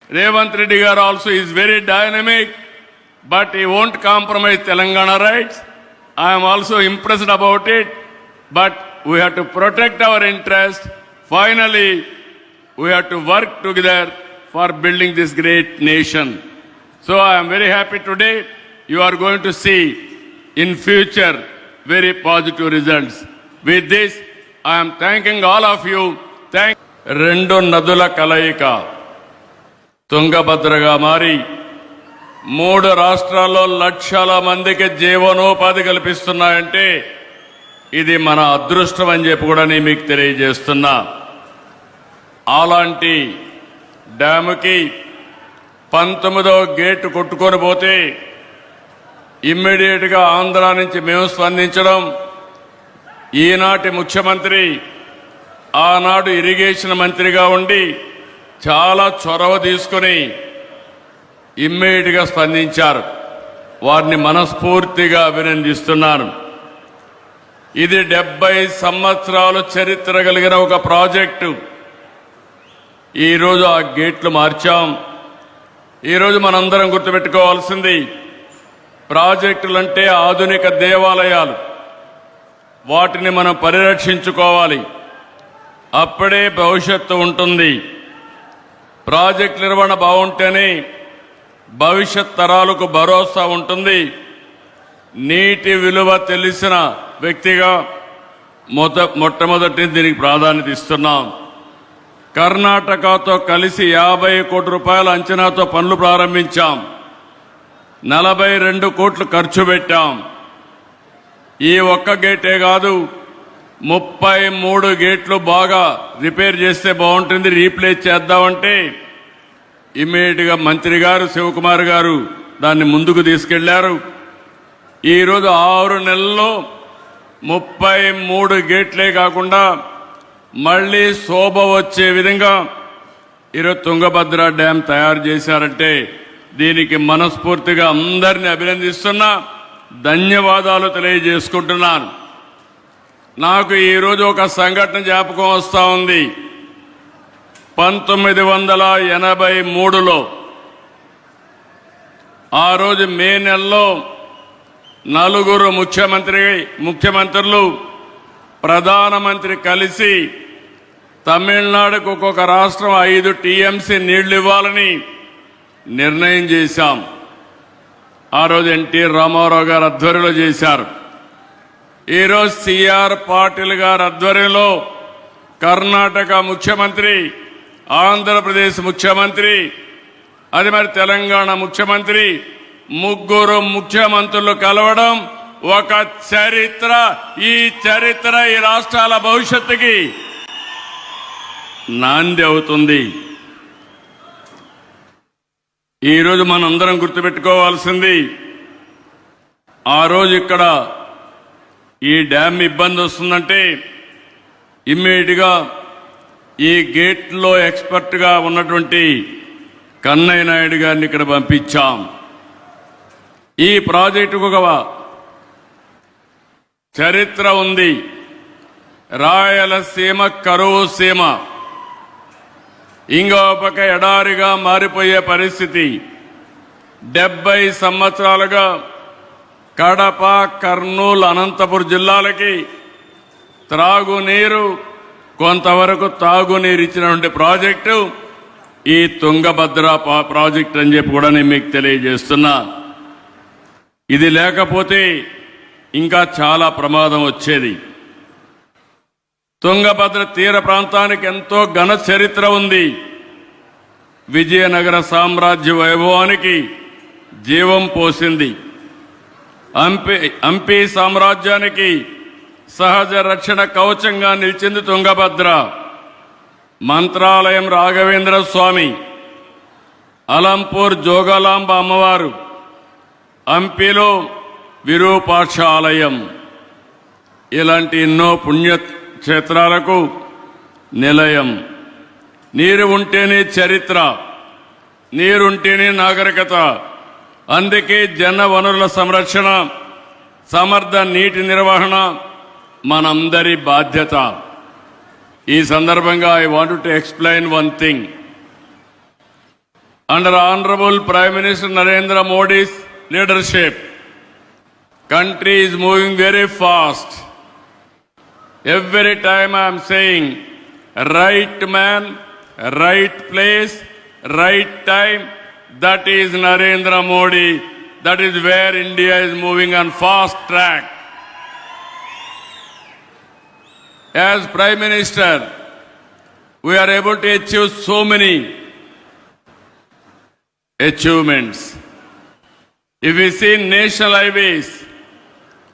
Revanth Reddy garu also is very dynamic, but he won't compromise Telangana rights. I am also impressed about it, but we have to protect our interest. Finally, we have to work together for building this great nation. So I am very happy today. You are going to see in future very positive results. With this, I am thanking all of you. రెండు నదుల కలయిక తుంగభద్రగా మారి 3 రాష్ట్రాల్లో లక్షల మందికి జీవనోపాధి కల్పిస్తున్నాయంటే ఇది మన అదృష్టం అని చెప్పి కూడా నేను మీకు తెలియజేస్తున్నా. అలాంటి డ్యాముకి 19వ గేటు కొట్టుకొని పోతే ఇమ్మీడియట్ గా ఆంధ్ర నుంచి మేము స్పందించడం, ఈనాటి ముఖ్యమంత్రి ఆనాడు ఇరిగేషన్ మంత్రిగా ఉండి చాలా చొరవ తీసుకుని ఇమ్మీడియట్ గా స్పందించారు. వారిని మనస్ఫూర్తిగా అభినందిస్తున్నాను. ఇది 70 సంవత్సరాల చరిత్ర కలిగిన ఒక ప్రాజెక్టు. ఈరోజు ఆ గేట్లు మార్చాం. ఈరోజు మనందరం గుర్తుపెట్టుకోవాల్సింది, ప్రాజెక్టులంటే ఆధునిక దేవాలయాలు. వాటిని మనం పరిరక్షించుకోవాలి. అప్పుడే భవిష్యత్తు ఉంటుంది. ప్రాజెక్టు నిర్వహణ బాగుంటేనే భవిష్యత్ తరాలకు భరోసా ఉంటుంది. నీటి విలువ తెలిసిన వ్యక్తిగా మొట్టమొదటి దీనికి ప్రాధాన్యత ఇస్తున్నాం. కర్ణాటకతో కలిసి 50 కోట్ల రూపాయల అంచనాతో పనులు ప్రారంభించాం. 42 కోట్లు ఖర్చు పెట్టాం. ఈ ఒక్క గేటే కాదు, 33 గేట్లు బాగా రిపేర్ చేస్తే బాగుంటుంది, రీప్లేస్ చేద్దామంటే ఇమ్మీడియట్ గా మంత్రి గారు శివకుమార్ గారు దాన్ని ముందుకు తీసుకెళ్లారు. ఈరోజు 6 నెలల్లో 33 గేట్లే కాకుండా మళ్లీ శోభ వచ్చే విధంగా ఈరోజు తుంగభద్ర డ్యాం తయారు చేశారంటే దీనికి మనస్ఫూర్తిగా అందరినీ అభినందిస్తున్నా, ధన్యవాదాలు తెలియజేసుకుంటున్నాను. నాకు ఈరోజు ఒక సంఘటన జ్ఞాపకం వస్తా ఉంది. 1983లో ఆ రోజు మే నెలలో 4 ముఖ్యమంత్రులు ప్రధానమంత్రి కలిసి తమిళనాడుకు ఒక్కొక్క రాష్ట్రం 5 టీఎంసీ నీళ్లు ఇవ్వాలని నిర్ణయం చేశాం. ఆ రోజు ఎన్టీ రామారావు గారు ఆధ్వర్యంలో చేశారు. ఈరోజు సిఆర్ పాటిల్ గారి ఆధ్వర్యంలో కర్ణాటక ముఖ్యమంత్రి, ఆంధ్రప్రదేశ్ ముఖ్యమంత్రి, అది మరి తెలంగాణ ముఖ్యమంత్రి, 3 ముఖ్యమంత్రులు కలవడం ఒక చరిత్ర. ఈ చరిత్ర ఈ రాష్ట్రాల భవిష్యత్తుకి నాంది అవుతుంది. ఈరోజు మనందరం గుర్తుపెట్టుకోవాల్సింది, ఆ రోజు ఇక్కడ ఈ డ్యామ్ ఇబ్బంది వస్తుందంటే ఇమ్మీడియట్ గా ఈ గేట్లో ఎక్స్పర్ట్ గా ఉన్నటువంటి కన్నయ్య నాయుడు గారిని ఇక్కడ పంపించాం. ఈ ప్రాజెక్టుకు ఒక చరిత్ర ఉంది. రాయలసీమ కరువు సీమ, ఇంకో పక్క ఎడారిగా మారిపోయే పరిస్థితి. 70 సంవత్సరాలుగా కడప, కర్నూలు, అనంతపురం జిల్లాలకి త్రాగునీరు, కొంతవరకు తాగునీరు ఇచ్చినటువంటి ప్రాజెక్టు ఈ తుంగభద్ర ప్రాజెక్టు అని చెప్పి కూడా నేను మీకు తెలియజేస్తున్నా. ఇది లేకపోతే ఇంకా చాలా ప్రమాదం వచ్చేది. తుంగభద్ర తీర ప్రాంతానికి ఎంతో ఘన చరిత్ర ఉంది. విజయనగర సామ్రాజ్య వైభవానికి జీవం పోసింది. హంపి సామ్రాజ్యానికి సహజ రక్షణ కవచంగా నిలిచింది తుంగభద్ర. మంత్రాలయం రాఘవేంద్ర స్వామి, అలంపూర్ జోగాలాంబ అమ్మవారు, హంపిలో విరూపాక్ష ఆలయం, ఇలాంటి ఎన్నో పుణ్యక్షేత్రాలకు నిలయం. నీరు ఉంటేనే చరిత్ర, నీరుంటేనే నాగరికత. అందుకే జన వనరుల సంరక్షణ, సమర్థ నీటి నిర్వహణ మనందరి బాధ్యత. ఈ సందర్భంగా I want to explain one thing. Under Honorable Prime Minister Narendra Modi's leadership, country is moving very fast. Every time I am saying, right man, right place, right time, that is Narendra Modi. That is where India is moving on fast track. As Prime Minister, we are able to achieve so many achievements. If we see national highways,